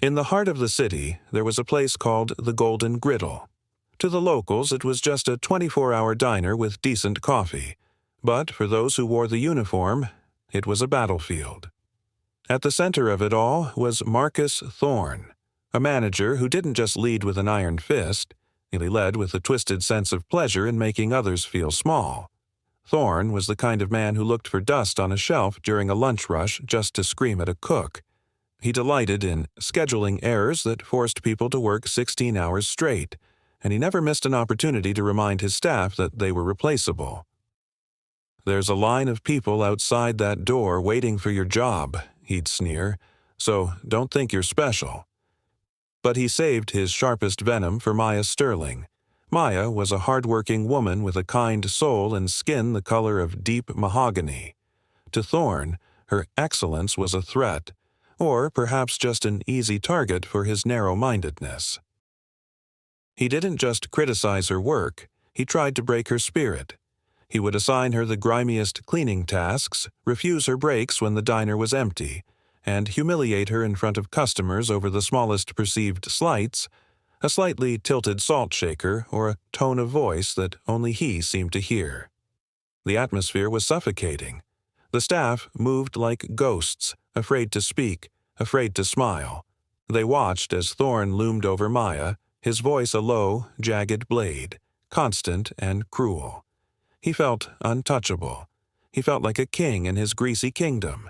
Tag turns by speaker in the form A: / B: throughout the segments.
A: In the heart of the city, there was a place called the Golden Griddle. To the locals, it was just a 24-hour diner with decent coffee, but for those who wore the uniform, it was a battlefield. At the center of it all was Marcus Thorne, a manager who didn't just lead with an iron fist, he led with a twisted sense of pleasure in making others feel small. Thorne was the kind of man who looked for dust on a shelf during a lunch rush just to scream at a cook. He delighted in scheduling errors that forced people to work 16 hours straight, and he never missed an opportunity to remind his staff that they were replaceable. "There's a line of people outside that door waiting for your job," he'd sneer, "so don't think you're special." But he saved his sharpest venom for Maya Sterling. Maya was a hard-working woman with a kind soul and skin the color of deep mahogany. To Thorne, her excellence was a threat, or perhaps just an easy target for his narrow-mindedness. He didn't just criticize her work, he tried to break her spirit. He would assign her the grimiest cleaning tasks, refuse her breaks when the diner was empty, and humiliate her in front of customers over the smallest perceived slights, a slightly tilted salt shaker or a tone of voice that only he seemed to hear. The atmosphere was suffocating. The staff moved like ghosts, afraid to speak, afraid to smile. They watched as Thorne loomed over Maya, his voice a low, jagged blade, constant and cruel. He felt untouchable. He felt like a king in his greasy kingdom.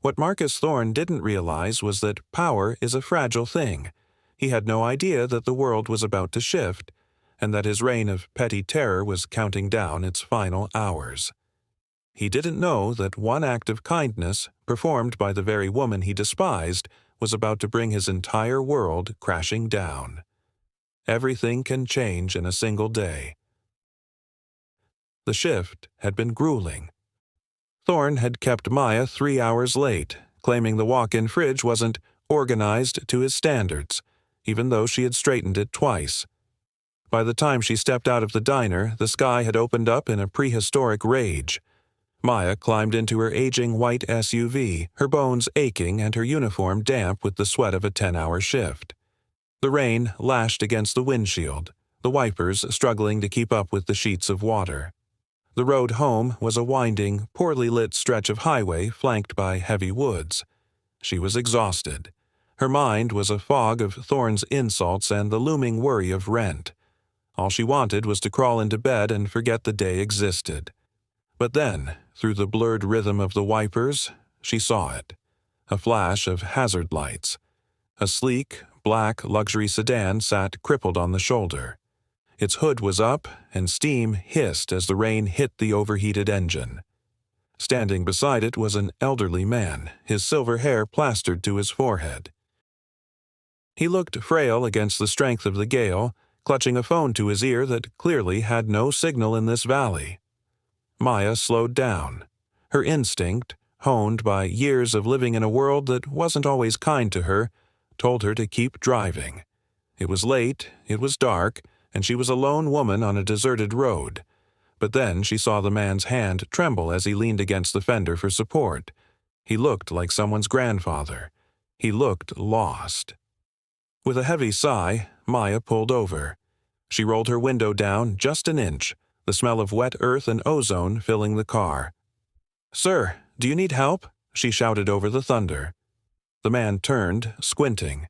A: What Marcus Thorne didn't realize was that power is a fragile thing. He had no idea that the world was about to shift, and that his reign of petty terror was counting down its final hours. He didn't know that one act of kindness, performed by the very woman he despised, was about to bring his entire world crashing down. Everything can change in a single day. The shift had been grueling. Thorne had kept Maya 3 hours late, claiming the walk-in fridge wasn't organized to his standards, even though she had straightened it twice. By the time she stepped out of the diner, the sky had opened up in a prehistoric rage. Maya climbed into her aging white SUV, her bones aching and her uniform damp with the sweat of a 10-hour shift. The rain lashed against the windshield, the wipers struggling to keep up with the sheets of water. The road home was a winding, poorly lit stretch of highway flanked by heavy woods. She was exhausted. Her mind was a fog of Thorne's insults and the looming worry of rent. All she wanted was to crawl into bed and forget the day existed. But then, through the blurred rhythm of the wipers, she saw it. A flash of hazard lights. A sleek, black luxury sedan sat crippled on the shoulder. Its hood was up, and steam hissed as the rain hit the overheated engine. Standing beside it was an elderly man, his silver hair plastered to his forehead. He looked frail against the strength of the gale, clutching a phone to his ear that clearly had no signal in this valley. Maya slowed down. Her instinct, honed by years of living in a world that wasn't always kind to her, told her to keep driving. It was late, it was dark, and she was a lone woman on a deserted road. But then she saw the man's hand tremble as he leaned against the fender for support. He looked like someone's grandfather. He looked lost. With a heavy sigh, Maya pulled over. She rolled her window down just an inch, the smell of wet earth and ozone filling the car. "Sir, do you need help?" she shouted over the thunder. The man turned, squinting.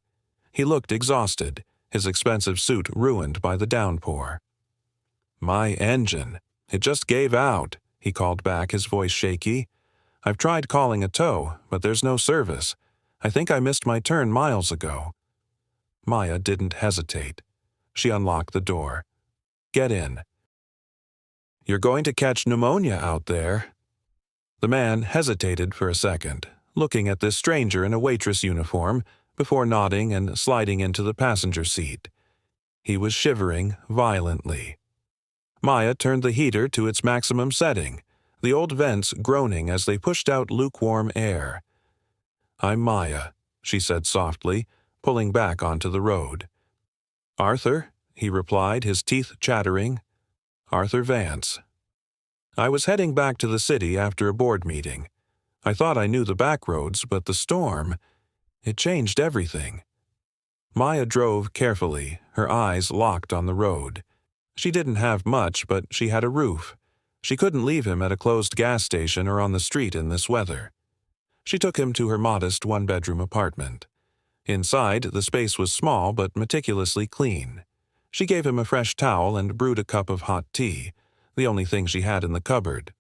A: He looked exhausted, his expensive suit ruined by the downpour. "My engine. It just gave out," he called back, his voice shaky. "I've tried calling a tow, but there's no service. I think I missed my turn miles ago." Maya didn't hesitate. She unlocked the door. "Get in." "You're going to catch pneumonia out there." The man hesitated for a second, looking at this stranger in a waitress uniform, before nodding and sliding into the passenger seat. He was shivering violently. Maya turned the heater to its maximum setting, the old vents groaning as they pushed out lukewarm air. "I'm Maya," she said softly, pulling back onto the road. "Arthur," he replied, his teeth chattering. "Arthur Vance." "I was heading back to the city after a board meeting. I thought I knew the back roads, but the storm, it changed everything. Maya drove carefully, her eyes locked on the road. She didn't have much, but she had a roof. She couldn't leave him at a closed gas station or on the street in this weather. She took him to her modest one-bedroom apartment. Inside, the space was small but meticulously clean. She gave him a fresh towel and brewed a cup of hot tea, the only thing she had in the cupboard.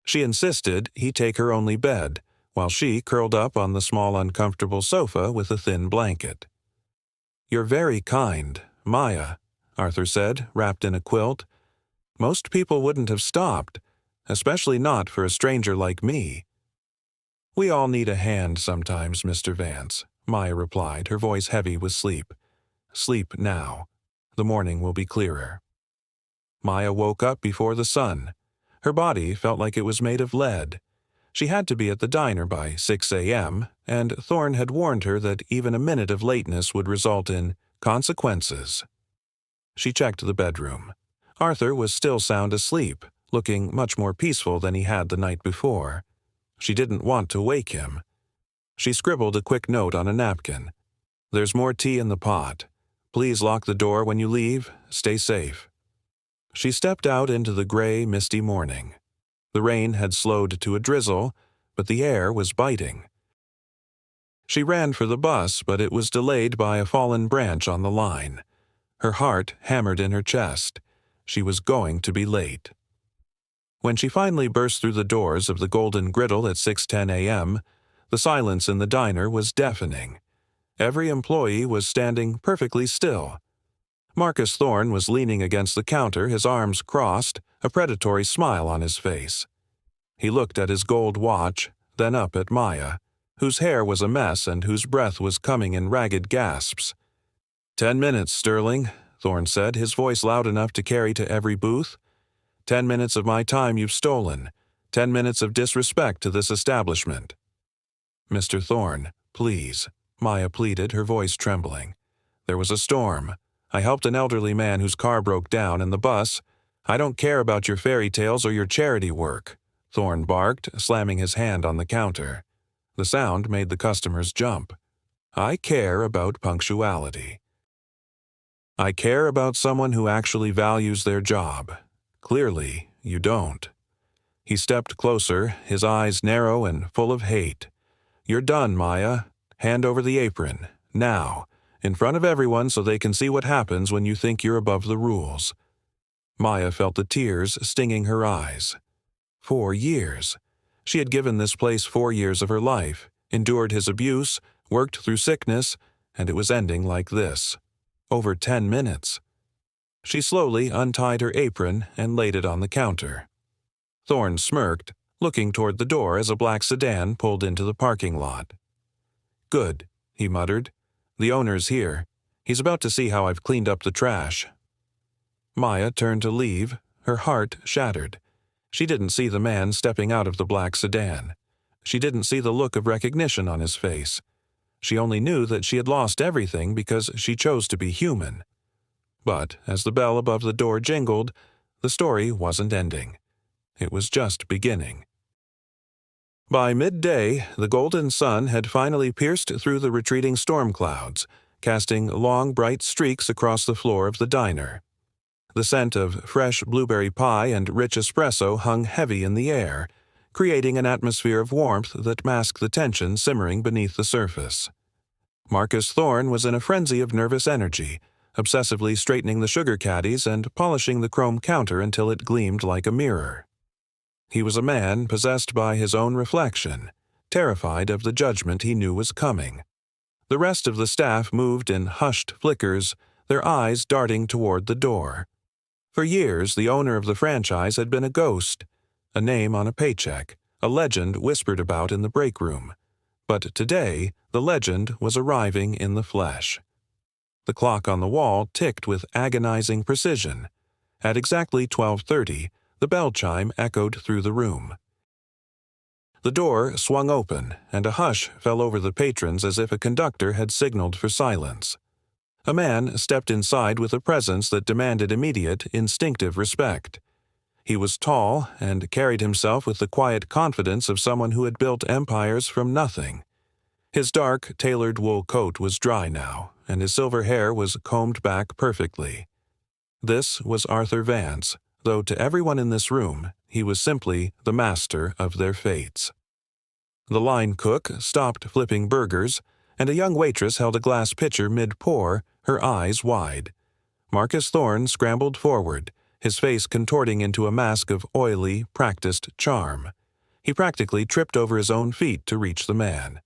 A: She insisted he take her only bed, while she curled up on the small uncomfortable sofa with a thin blanket. "You're very kind, Maya," Arthur said, wrapped in a quilt. "Most people wouldn't have stopped, especially not for a stranger like me." "We all need a hand sometimes, Mr. Vance," Maya replied, her voice heavy with sleep. "Sleep now. The morning will be clearer." Maya woke up before the sun. Her body felt like it was made of lead. She had to be at the diner by 6 a.m., and Thorne had warned her that even a minute of lateness would result in consequences. She checked the bedroom. Arthur was still sound asleep, looking much more peaceful than he had the night before. She didn't want to wake him. She scribbled a quick note on a napkin. "There's more tea in the pot. Please lock the door when you leave. Stay safe." She stepped out into the gray, misty morning. The rain had slowed to a drizzle, but the air was biting. She ran for the bus, but it was delayed by a fallen branch on the line. Her heart hammered in her chest. She was going to be late. When she finally burst through the doors of the Golden Griddle at 6:10 a.m., the silence in the diner was deafening. Every employee was standing perfectly still. Marcus Thorne was leaning against the counter, his arms crossed, a predatory smile on his face. He looked at his gold watch, then up at Maya, whose hair was a mess and whose breath was coming in ragged gasps. 10 minutes, Sterling," Thorne said, his voice loud enough to carry to every booth. 10 minutes of my time you've stolen. 10 minutes of disrespect to this establishment." "Mr. Thorne, please," Maya pleaded, her voice trembling. "There was a storm. I helped an elderly man whose car broke down, and the bus—" "I don't care about your fairy tales or your charity work," Thorne barked, slamming his hand on the counter. The sound made the customers jump. "I care about punctuality. I care about someone who actually values their job. Clearly, you don't." He stepped closer, his eyes narrow and full of hate. "You're done, Maya. Hand over the apron. Now. In front of everyone so they can see what happens when you think you're above the rules." Maya felt the tears stinging her eyes. 4 years. She had given this place 4 years of her life, endured his abuse, worked through sickness, and it was ending like this. Over 10 minutes. She slowly untied her apron and laid it on the counter. Thorne smirked, looking toward the door as a black sedan pulled into the parking lot. "Good," he muttered. "The owner's here. He's about to see how I've cleaned up the trash." Maya turned to leave, her heart shattered. She didn't see the man stepping out of the black sedan. She didn't see the look of recognition on his face. She only knew that she had lost everything because she chose to be human. But as the bell above the door jingled, the story wasn't ending. It was just beginning. By midday, the golden sun had finally pierced through the retreating storm clouds, casting long, bright streaks across the floor of the diner. The scent of fresh blueberry pie and rich espresso hung heavy in the air, creating an atmosphere of warmth that masked the tension simmering beneath the surface. Marcus Thorne was in a frenzy of nervous energy, obsessively straightening the sugar caddies and polishing the chrome counter until it gleamed like a mirror. He was a man possessed by his own reflection, terrified of the judgment he knew was coming. The rest of the staff moved in hushed flickers, their eyes darting toward the door. For years, the owner of the franchise had been a ghost, a name on a paycheck, a legend whispered about in the break room. But today, the legend was arriving in the flesh. The clock on the wall ticked with agonizing precision. At exactly 12:30, the bell chime echoed through the room. The door swung open, and a hush fell over the patrons as if a conductor had signaled for silence. A man stepped inside with a presence that demanded immediate, instinctive respect. He was tall and carried himself with the quiet confidence of someone who had built empires from nothing. His dark, tailored wool coat was dry now, and his silver hair was combed back perfectly. This was Arthur Vance, though to everyone in this room, he was simply the master of their fates. The line cook stopped flipping burgers, and a young waitress held a glass pitcher mid-pour, her eyes wide. Marcus Thorne scrambled forward, his face contorting into a mask of oily, practiced charm. He practically tripped over his own feet to reach the man.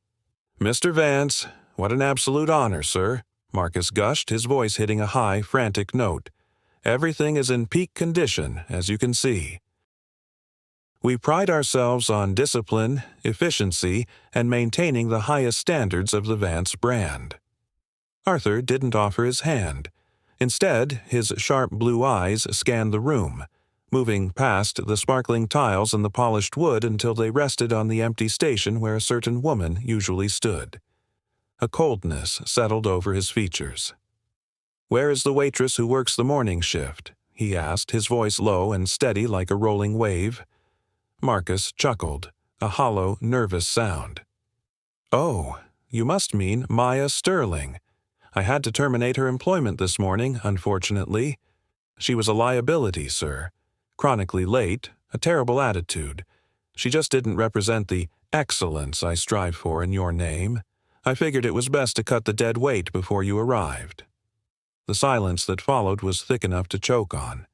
A: "Mr. Vance, what an absolute honor, sir," Marcus gushed, his voice hitting a high, frantic note. "Everything is in peak condition, as you can see. We pride ourselves on discipline, efficiency, and maintaining the highest standards of the Vance brand." Arthur didn't offer his hand. Instead, his sharp blue eyes scanned the room, moving past the sparkling tiles and the polished wood until they rested on the empty station where a certain woman usually stood. A coldness settled over his features. "Where is the waitress who works the morning shift?" he asked, his voice low and steady like a rolling wave. Marcus chuckled, a hollow, nervous sound. "Oh, you must mean Maya Sterling. I had to terminate her employment this morning, unfortunately. She was a liability, sir. Chronically late, a terrible attitude. She just didn't represent the excellence I strive for in your name. I figured it was best to cut the dead weight before you arrived." The silence that followed was thick enough to choke on.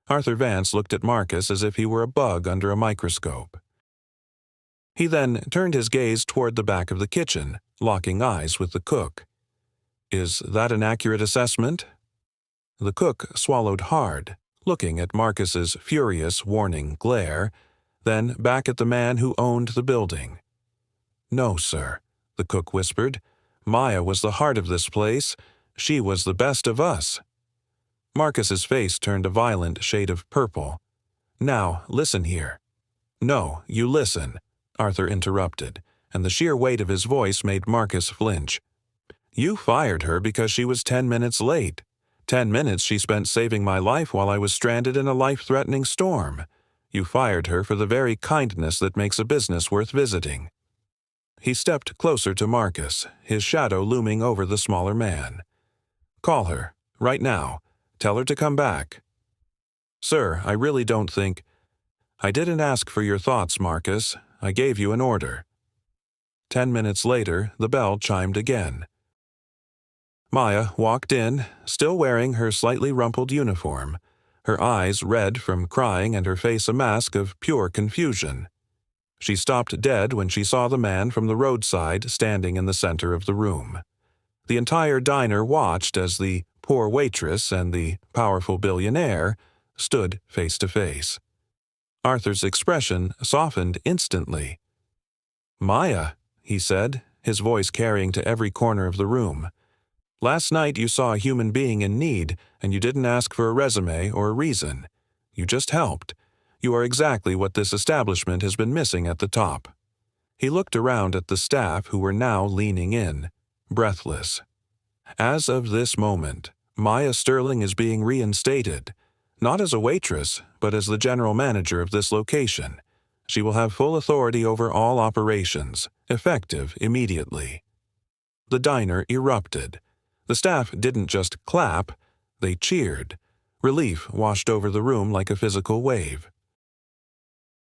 A: Arthur Vance looked at Marcus as if he were a bug under a microscope. He then turned his gaze toward the back of the kitchen, locking eyes with the cook. "Is that an accurate assessment?" The cook swallowed hard, looking at Marcus's furious, warning glare, then back at the man who owned the building. "No, sir," the cook whispered. "Maya was the heart of this place. She was the best of us." Marcus's face turned a violent shade of purple. "Now, listen here." "No, you listen," Arthur interrupted, and the sheer weight of his voice made Marcus flinch. "You fired her because she was 10 minutes late. 10 minutes she spent saving my life while I was stranded in a life-threatening storm. You fired her for the very kindness that makes a business worth visiting." He stepped closer to Marcus, his shadow looming over the smaller man. "Call her, right now. Tell her to come back." "Sir, I really don't think—" "I didn't ask for your thoughts, Marcus. I gave you an order." 10 minutes later, the bell chimed again. Maya walked in, still wearing her slightly rumpled uniform, her eyes red from crying and her face a mask of pure confusion. She stopped dead when she saw the man from the roadside standing in the center of the room. The entire diner watched as the poor waitress and the powerful billionaire stood face to face. Arthur's expression softened instantly. "Maya," he said, his voice carrying to every corner of the room. "Last night you saw a human being in need, and you didn't ask for a resume or a reason. You just helped. You are exactly what this establishment has been missing at the top." He looked around at the staff who were now leaning in, breathless. "As of this moment, Maya Sterling is being reinstated, not as a waitress, but as the general manager of this location. She will have full authority over all operations, effective immediately." The diner erupted. The staff didn't just clap, they cheered. Relief washed over the room like a physical wave.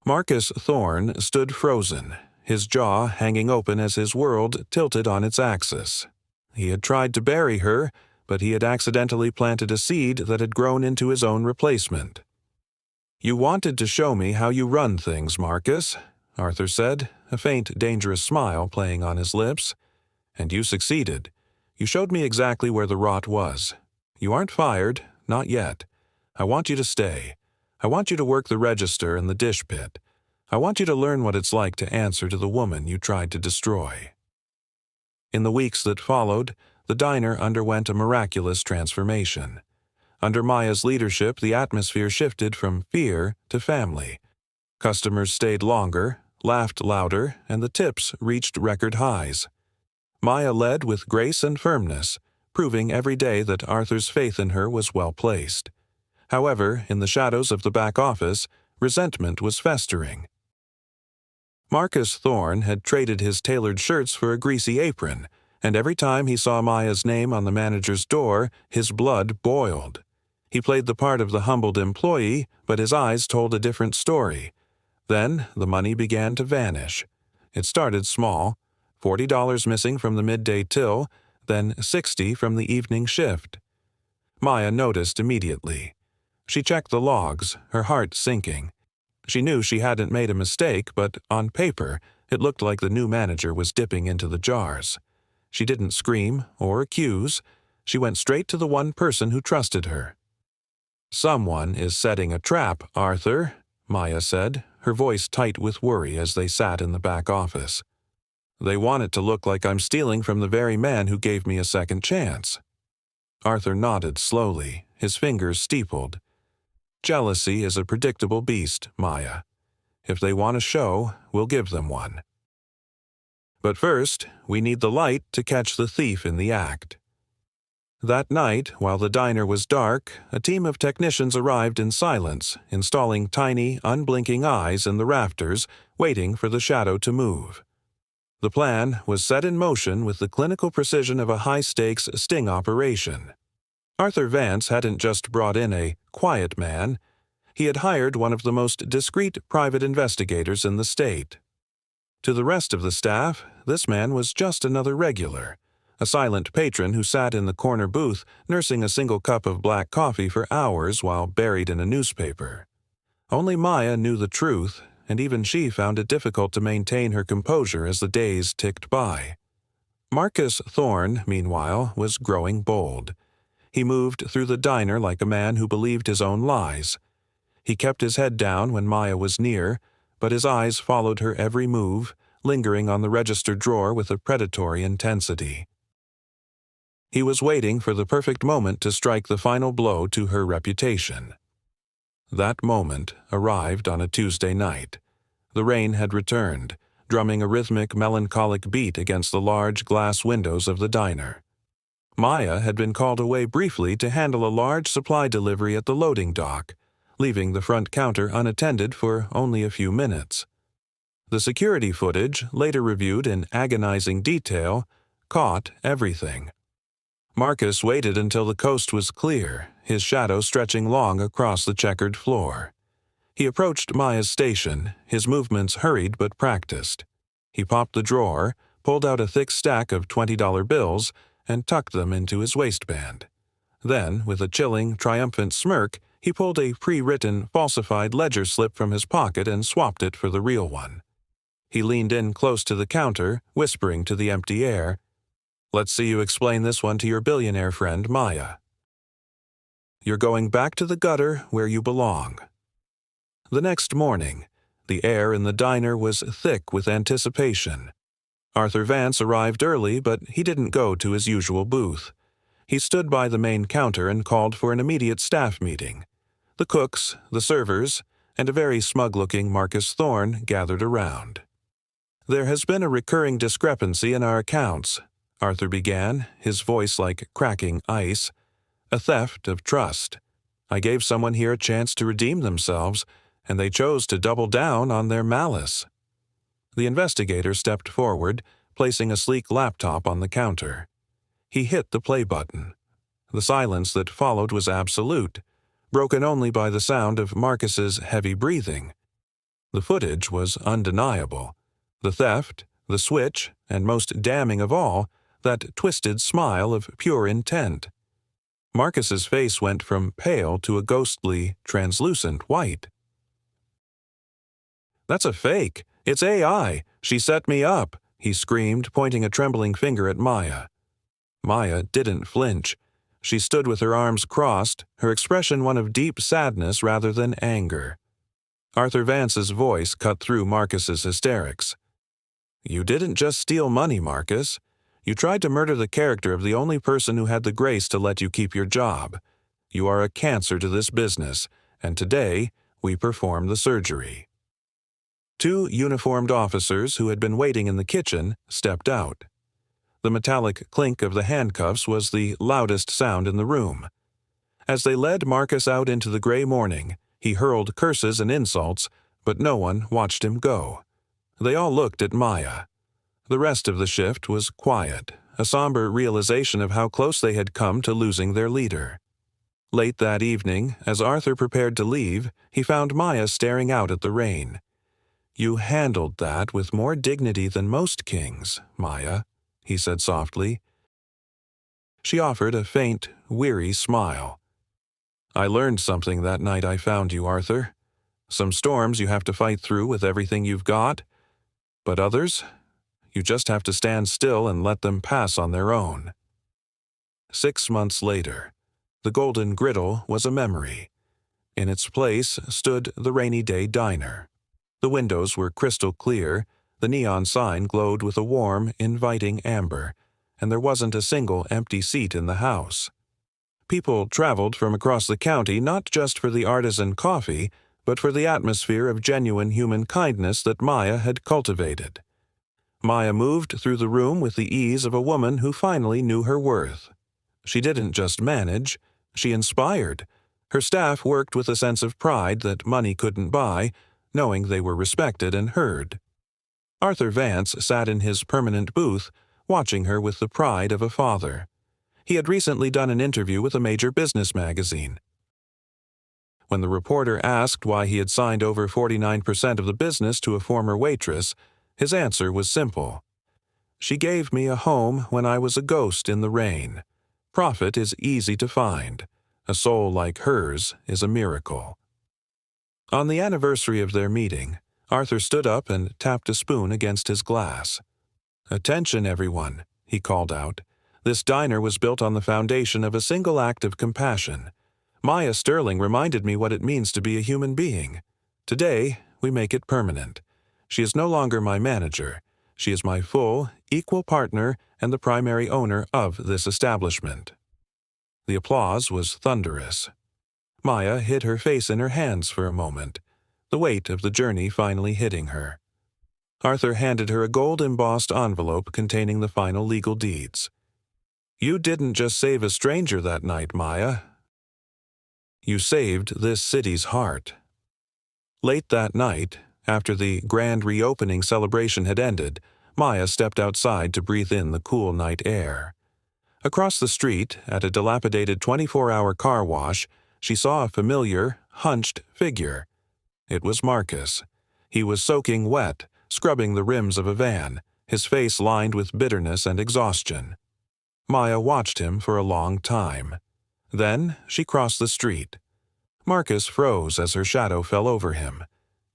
A: Marcus Thorne stood frozen, his jaw hanging open as his world tilted on its axis. He had tried to bury her, but he had accidentally planted a seed that had grown into his own replacement. "You wanted to show me how you run things, Marcus," Arthur said, a faint, dangerous smile playing on his lips. "And you succeeded. You showed me exactly where the rot was. You aren't fired, not yet. I want you to stay. I want you to work the register and the dish pit. I want you to learn what it's like to answer to the woman you tried to destroy." In the weeks that followed, the diner underwent a miraculous transformation. Under Maya's leadership, the atmosphere shifted from fear to family. Customers stayed longer, laughed louder, and the tips reached record highs. Maya led with grace and firmness, proving every day that Arthur's faith in her was well placed. However, in the shadows of the back office, resentment was festering. Marcus Thorne had traded his tailored shirts for a greasy apron, and every time he saw Maya's name on the manager's door, his blood boiled. He played the part of the humbled employee, but his eyes told a different story. Then the money began to vanish. It started small, $40 missing from the midday till, then $60 from the evening shift. Maya noticed immediately. She checked the logs, her heart sinking. She knew she hadn't made a mistake, but on paper, it looked like the new manager was dipping into the jars. She didn't scream or accuse. She went straight to the one person who trusted her. "Someone is setting a trap, Arthur," Maya said, her voice tight with worry as they sat in the back office. "They want it to look like I'm stealing from the very man who gave me a second chance." Arthur nodded slowly, his fingers steepled. "Jealousy is a predictable beast, Maya. If they want a show, we'll give them one. But first, we need the light to catch the thief in the act." That night, while the diner was dark, a team of technicians arrived in silence, installing tiny, unblinking eyes in the rafters, waiting for the shadow to move. The plan was set in motion with the clinical precision of a high-stakes sting operation. Arthur Vance hadn't just brought in a quiet man. He had hired one of the most discreet private investigators in the state. To the rest of the staff, this man was just another regular, a silent patron who sat in the corner booth nursing a single cup of black coffee for hours while buried in a newspaper. Only Maya knew the truth, and even she found it difficult to maintain her composure as the days ticked by. Marcus Thorne, meanwhile, was growing bold. He moved through the diner like a man who believed his own lies. He kept his head down when Maya was near, but his eyes followed her every move, lingering on the register drawer with a predatory intensity. He was waiting for the perfect moment to strike the final blow to her reputation. That moment arrived on a Tuesday night. The rain had returned, drumming a rhythmic, melancholic beat against the large glass windows of the diner. Maya had been called away briefly to handle a large supply delivery at the loading dock, leaving the front counter unattended for only a few minutes. The security footage, later reviewed in agonizing detail, caught everything. Marcus waited until the coast was clear, his shadow stretching long across the checkered floor. He approached Maya's station, his movements hurried but practiced. He popped the drawer, pulled out a thick stack of $20 bills, and tucked them into his waistband. Then, with a chilling, triumphant smirk, he pulled a pre-written, falsified ledger slip from his pocket and swapped it for the real one. He leaned in close to the counter, whispering to the empty air, "Let's see you explain this one to your billionaire friend, Maya. You're going back to the gutter where you belong." The next morning, the air in the diner was thick with anticipation. Arthur Vance arrived early, but he didn't go to his usual booth. He stood by the main counter and called for an immediate staff meeting. The cooks, the servers, and a very smug-looking Marcus Thorne gathered around. "There has been a recurring discrepancy in our accounts," Arthur began, his voice like cracking ice. "A theft of trust. I gave someone here a chance to redeem themselves, and they chose to double down on their malice." The investigator stepped forward, placing a sleek laptop on the counter. He hit the play button. The silence that followed was absolute, broken only by the sound of Marcus's heavy breathing. The footage was undeniable. The theft, the switch, and most damning of all, that twisted smile of pure intent. Marcus's face went from pale to a ghostly, translucent white. "That's a fake. It's AI. She set me up," he screamed, pointing a trembling finger at Maya. Maya didn't flinch. She stood with her arms crossed, her expression one of deep sadness rather than anger. Arthur Vance's voice cut through Marcus's hysterics. "You didn't just steal money, Marcus. You tried to murder the character of the only person who had the grace to let you keep your job. You are a cancer to this business, and today we perform the surgery." Two uniformed officers who had been waiting in the kitchen stepped out. The metallic clink of the handcuffs was the loudest sound in the room. As they led Marcus out into the gray morning, he hurled curses and insults, but no one watched him go. They all looked at Maya. The rest of the shift was quiet, a somber realization of how close they had come to losing their leader. Late that evening, as Arthur prepared to leave, he found Maya staring out at the rain. "You handled that with more dignity than most kings, Maya," he said softly. She offered a faint, weary smile. "I learned something that night I found you, Arthur. Some storms you have to fight through with everything you've got, but others, you just have to stand still and let them pass on their own." 6 months later, the Golden Griddle was a memory. In its place stood the rainy day diner. The windows were crystal clear, the neon sign glowed with a warm, inviting amber, and there wasn't a single empty seat in the house. People traveled from across the county not just for the artisan coffee, but for the atmosphere of genuine human kindness that Maya had cultivated. Maya moved through the room with the ease of a woman who finally knew her worth. She didn't just manage, she inspired. Her staff worked with a sense of pride that money couldn't buy, knowing they were respected and heard. Arthur Vance sat in his permanent booth, watching her with the pride of a father. He had recently done an interview with a major business magazine. When the reporter asked why he had signed over 49% of the business to a former waitress, his answer was simple. "She gave me a home when I was a ghost in the rain. Profit is easy to find. A soul like hers is a miracle." On the anniversary of their meeting, Arthur stood up and tapped a spoon against his glass. "Attention, everyone," he called out. "This diner was built on the foundation of a single act of compassion. Maya Sterling reminded me what it means to be a human being. Today, we make it permanent. She is no longer my manager. She is my full, equal partner and the primary owner of this establishment." The applause was thunderous. Maya hid her face in her hands for a moment, the weight of the journey finally hitting her. Arthur handed her a gold-embossed envelope containing the final legal deeds. "You didn't just save a stranger that night, Maya. You saved this city's heart." Late that night, after the grand reopening celebration had ended, Maya stepped outside to breathe in the cool night air. Across the street, at a dilapidated 24-hour car wash, she saw a familiar, hunched figure. It was Marcus. He was soaking wet, scrubbing the rims of a van, his face lined with bitterness and exhaustion. Maya watched him for a long time. Then she crossed the street. Marcus froze as her shadow fell over him.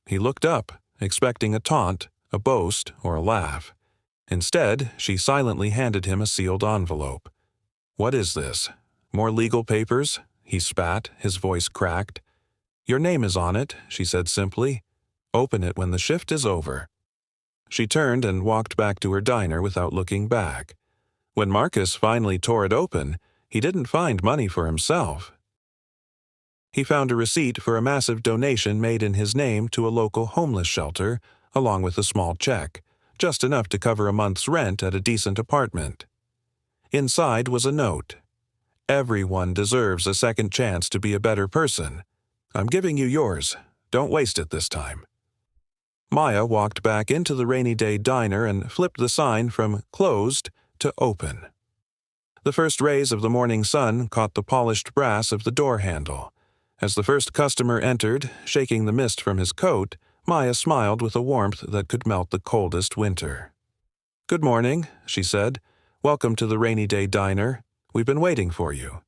A: He looked up, expecting a taunt, a boast, or a laugh. Instead, she silently handed him a sealed envelope. "What is this? More legal papers?" he spat, his voice cracked. "Your name is on it," she said simply. "Open it when the shift is over." She turned and walked back to her diner without looking back. When Marcus finally tore it open, he didn't find money for himself. He found a receipt for a massive donation made in his name to a local homeless shelter, along with a small check, just enough to cover a month's rent at a decent apartment. Inside was a note. "Everyone deserves a second chance to be a better person. I'm giving you yours. Don't waste it this time." Maya walked back into the rainy day diner and flipped the sign from closed to open. The first rays of the morning sun caught the polished brass of the door handle. As the first customer entered, shaking the mist from his coat, Maya smiled with a warmth that could melt the coldest winter. "Good morning," she said. "Welcome to the rainy day diner. We've been waiting for you."